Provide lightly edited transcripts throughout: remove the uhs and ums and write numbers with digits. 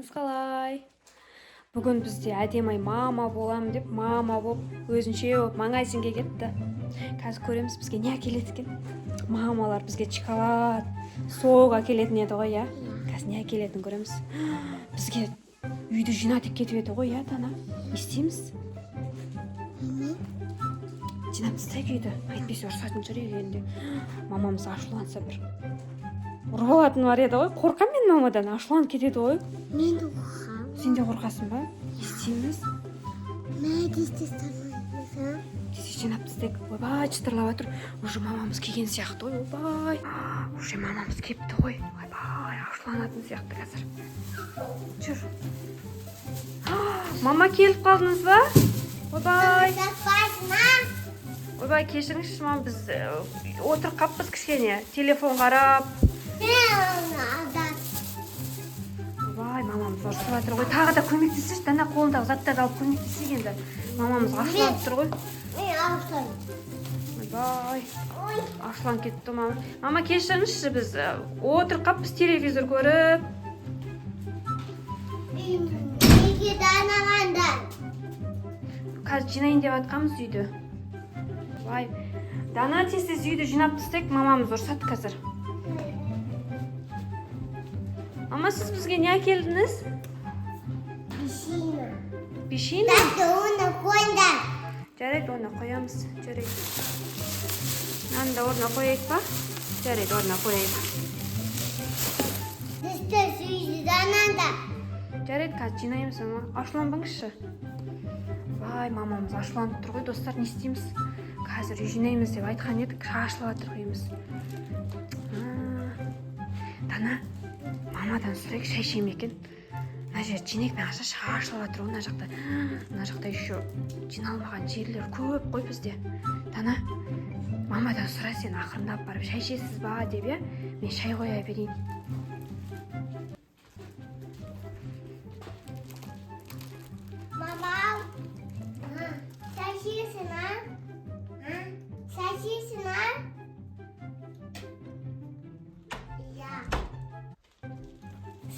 Қалдарыңыз қалай? Бүгін бізде әдемі мама болам деп мама болып өзінше магазинге кетті. Қазір көреміз бізге не әкеледі екен. Мамалар бізге шоколад, сок әкелетін еді ғой, иә? Қазір не әкелетінін көреміз. Бізге үйді жинатып кетіп еді ғой, иә, Тана? Не істейміз? Жинап тастайық үйді. Әйтпесе ұрсатын жүрек енді. Мамамыз ашуланса бір ұрып алатын бар еді ғой. Қорқам мен мамадан, ашуланып кетеді ғой. Мен де қорқам. Сен де қорқасың ба? Не істейміз? Тез жинап тастайық. Ойбай, шытырлап жатыр. Уже мамамыз келген сияқты ғой. Ойбай. Уже мамамыз келіпті ғой. Ойбай, ашуланатын сияқты қазір. Жүр. Мама келіп қалдыңыз ба? Ойбай. Ойбай, кешіріңізші, мама, біз отырып қаппыз кішкене. Телефон қарап. Ойбай, мамамыз ұрсып жатыр ғой. Тағы да көмектесеші, Дана қолындағы заттарды алып көмектесейік енді. Мамамыз ашуланып тұр ғой. Ойбай, ашуланып кетті мама. Мама, кешіріңізші, біз отырып қаппыз телевизор көріп. Қазір жинайын деп жатқанбыз үйді. Ойбай, Дана, тез үйді жинап тастайық, мамамыз ұрсады қазір. Мама, сіз бізге не әкелдіңіз? Пешина. Пешина? Оны қойда. Жарайды, оны қоямыз. Жарайды. Нанды орнына қояйық ба? Жарайды, орнына қояйық. Түсті сүйді дананда. Жарайды, қазір жинаймыз, мама. Ашуланбаңызшы. Вай, мамамыз ашуланып тұр ғой, достар, не істейміз? Қазір үй жинаймыз деп айтқан едік, шашылып жатыр үйіміз. Дана, мамадан сұрайық, шай ішейін екен. Мына жер жинайық, мына шашылып жатыр ғой, мына жақта еще жиналмаған жерлер көп қой бізде. Дана, мамадан сұра, сен ақырындап барып шай ішесіз ба деп, иә? Мен шай қоя берейін. Мама, шай ішесің, а? Шай ішесің, а? Иә.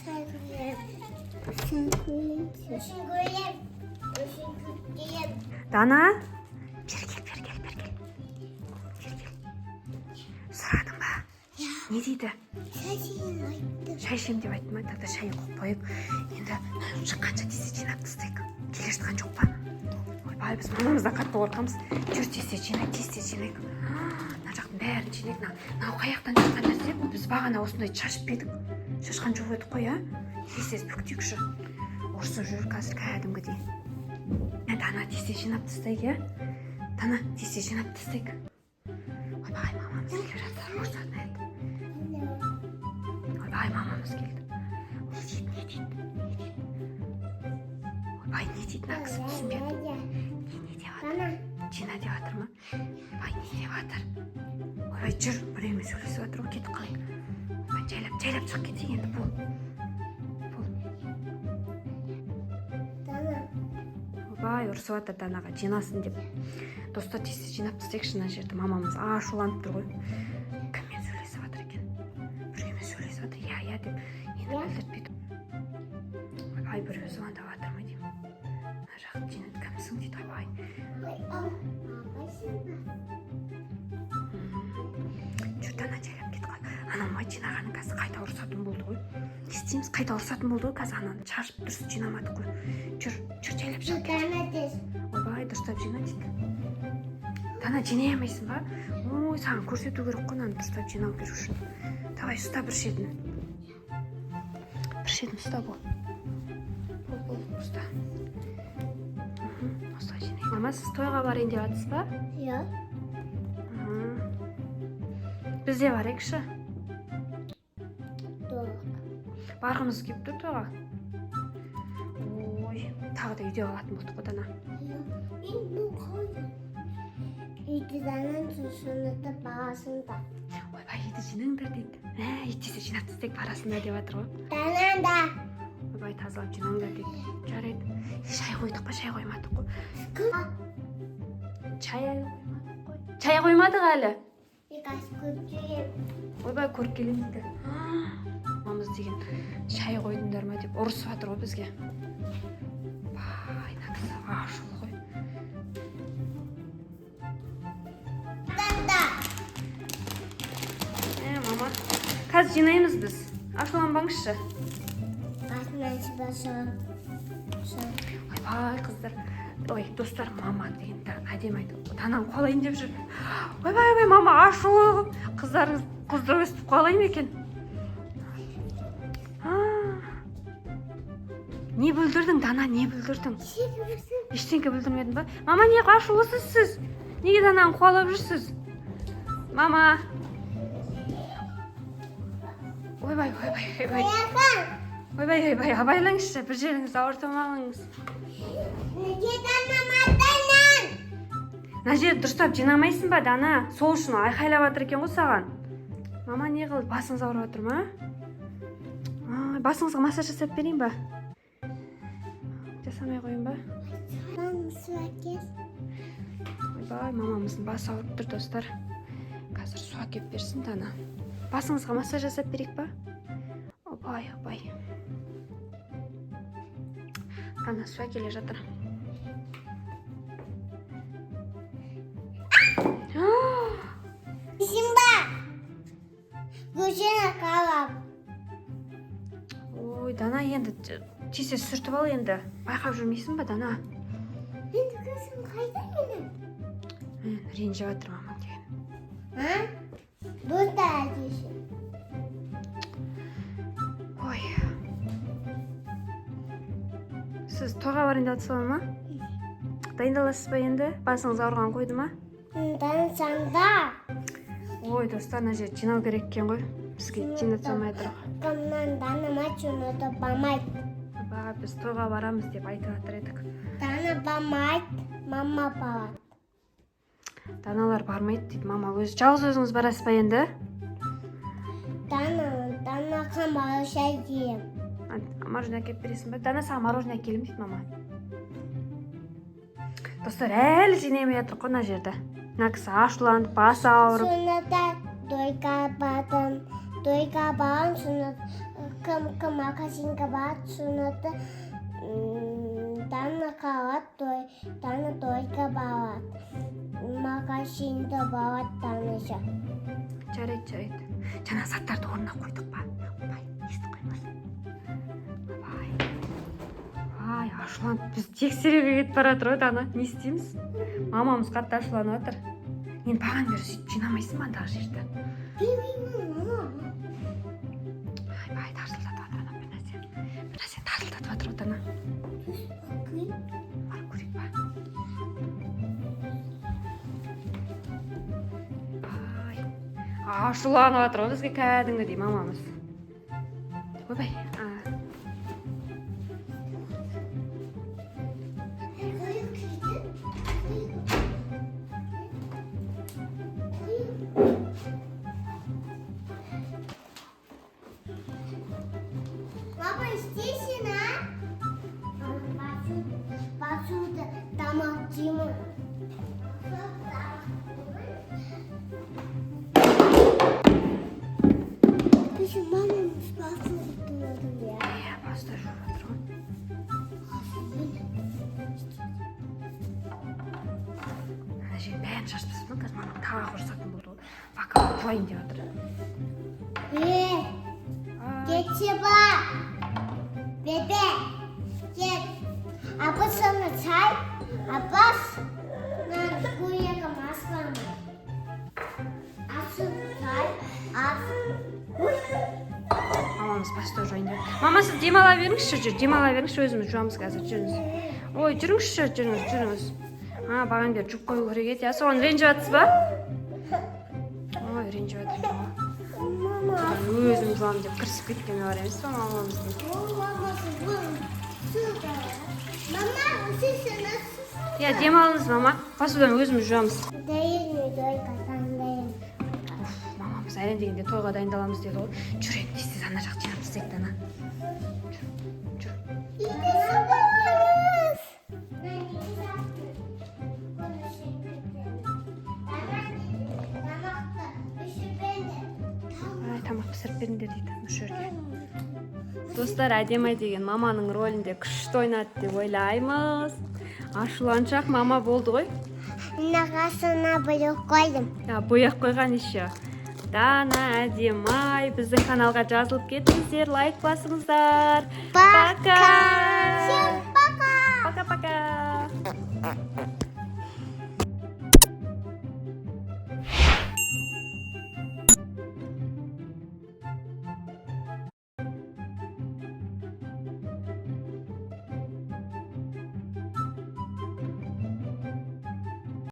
Шай көйлем. Өшін көйлем. Дана, бер кел. Сұрадың ба? Не дейді? Шай ішейін айтты. Шай ішем деп айтты ма? Тағы шай қойып қойып. Енді шыққанша тез жинап тастайық. Келе жатқан жоқ па? Ойбай, біз мамамыздан қатты қорқамыз. Жүр, тез жинайық. Мына жақтың бәрін жинайық. Мынау қаяқтан шыққан нәрсе? Біз бағана осындай шашып едік. Шашқан жоқ едік қой, а? Тез бүктейікші. Ұрсып жүр қазір кәдімгідей. Дана, тез жинап тастайық, иә? Дана, тез жинап тастайық. Ойбай, мамамыз келе жатыр, ұрсатын еді. Ойбай, мамамыз келді. Не дейді? Ойбай, не дейді, мына кісі түсінбеді. Не деп жатыр? Жина деп жатыр ма? Ойбай, не деп жатыр? Ойбай, жүр, біреумен сөйлесіп жатыр ғой, кетіп қалайық. Ойбай, жайлап шығып кетсек енді бұл. Ойбай, ұрсып жатыр Данаға, жинасын деп. Достар, тез жинап тастайықшы мына жерді. Мамамыз ашуланып тұр ғой. Кіммен сөйлесіп жатыр екен? Біреумен сөйлесіп жатыр, иә деп. Енді білдіртпейді. Ойбай, біреу звондап жатыр ма деймін. Мына жақты жинады, кімсің дейді, ойбай. Жүр, Дана, жайлап кетіп қалды. Анау май жинағаны қазір қайта ұрсатын болды ғой. Не істейміз? Қайта ұрсатын болды ғой, қазір ананы шашып дұрыс жинамадық қой. Жүр, жайлап шығып кет. Ойбай, дұрыстап жина дейді. Дана, жинай алмайсың ба? Ой, саған көрсету керек қой, мынаны дұрыстап жинау керек үшін. Давай, ұста бір шетін. Ұста бол. Бол, ұста. Осылай жинай. Мама, сіз тойға барайын деп жатсыз ба? Иә. Біз де барайықшы. Барғымыз келіп тұр тойға. Ой, тағы да үйде қалатын болдық қой, Дана. Үйді Данан жинады бағасында. Ойбай, үйді жинаңдар дейді. Үйді жинап тастайық барасында деп жатыр ғой. Дананда. Ойбай, тазалап жинаңдар дейді. Жарайды. Шай қойдық па, шай қоймадық қой. Чай қоймадық әлі. Ойбай, көріп келемін дейді. мамамыз деген шай қойдыңдар ма деп ұрысып жатыр ғой бізге. Бай, мына кісі ашулы ғой. Мама, қазір жинаймыз біз. Ашуланбаңызшы. Басынан шығып. Ойбай, қыздар. Ой, достар, мама деген әдемі айтып, тананы қуалайын деп жүр. Ойбай, мама ашулы. Қыздарыңыз қыздар өстіп қуалай ма екен? Не бүлдірдің, Дана, не бүлдірдің? Ештеңке бүлдірмедің ба? Мама, не ашулысыз сіз? Неге Дананы қуалап жүрсіз? Мама. Ойбай. Ойбай, абайлаңызшы, бір жеріңізді ауыртамаңыз. Неге танымадыңыз? Мына жерді дұрыстап жинамайсың ба, Дана? Сол үшін айқайлап жатыр екен ғой саған. Мама, не қылды? Басыңыз ауырып жатыр ма? Басыңызға массаж жасап берейін ба? Жасамай қойын ба? Ойбай, мамамыздың басы ауырып тұр, достар. Қазір су әкеп берсін, Дана. Басыңызға массаж жасап берейік ба? Ойбай. Дана су әкеле жатыр. Симба! Көшені қалап. Ой, Дана, енді тисе сүртіп ал енді. Байқап жүрмейсің ба, Дана? Енді көзім қайда менің? Ренжіп жатыр мамам деген. Доста әдеші. Ой. Сіз тойға барайын деп жатсыз ма? Дайындаласыз ба енді? Басыңыз ауырған қойды ма? Танысаңда. Ой, достар, мына жер жинау керек екен ғой. Бізге жинатып алмай тұрық. Кімнен танымай жүнуді бамайды. Біз тойға барамыз деп айтып жатыр едік. Дана бамайды, мама барады. Даналар бармайды дейді, мама. Жалғыз өзіңіз барасыз ба енді? Дана мороженое жеймін. Мороженое әкеліп бересің ба? Дана, саған мороженое әкелем дейді, мама. Достар, әлі жинамай жатыр қой мына жерді. Мына кісі ашуланып, басы ауырып. Сонда тойға бардым. Тойға барам, сонда кім магазинға барады, сонда Дана қалады, Дана тойға барады. Магазинда барады Данаша. Жарайды. Жаңа заттарды орнына қойдық па? Бай, естіп қоймасын. Бай, ашуланып, біз тексеруге кетіп бара жатыр ғой, Дана. Не істейміз? Мамамыз қатты ашуланып жатыр. Енді баған бері сөйтіп жинамайсың ба андағы жерді? Бай, тарсылдатып жатыр ана бір нәрсе. Бір нәрсе тарсылдатып жатыр ғой, Дана. Барып көрейік па? Бай, ашуланып жатыр ғой бізге кәдімгідей мамамыз. Ойбай. Папа, істейсің, басуды тамақ жеймін. Bizim mамамыз басуды тұрады, я. Баста жүріп жатыр ғой. Ана жерін бәрін шашып тастадым, қазір мамам тағы ұрысатын болды ғой. Бака құлайын деп жатыр. Geçi bak. Bebe. Gel. Abla sana çay. Abbas. Ben kuyuya maslam. Asıl çay. Мамамыз баста жайында. Мама, сіз демала беріңізші, демала беріңізші, өзіміз жуамыз қазір, жүріңіз. Ой, жүріңіз. Баған бері жуып қою керек еді. Соған ренжіп жатсыз ба? Ой, ренжіп жатыр. Өзім жуам деп кірісіп кеткен бар емес па мамамыздың. Mama, sesini Я, демалыңыз, мама. Басудан өзіміз жуамыз. değil mi? Doy kazandayım. Мамамыз әлем дегенде тойға дайындаламыз деді ғой. Жүр енді тез ана жақ жинап тастайық, Дана. Жүр. Тамақ пісіріп беріңдер дейді, осы жерге. достар, әдемі деген маманың рөлінде күшті ойнады деп ойлаймыз. Ашуланшақ мама болды ғой. Нағасына бұйық қойдым. Бояқ қойған еще. Дана, әдемі, біздің каналға жазылып кетіңіздер, лайк басыңыздар. Пока!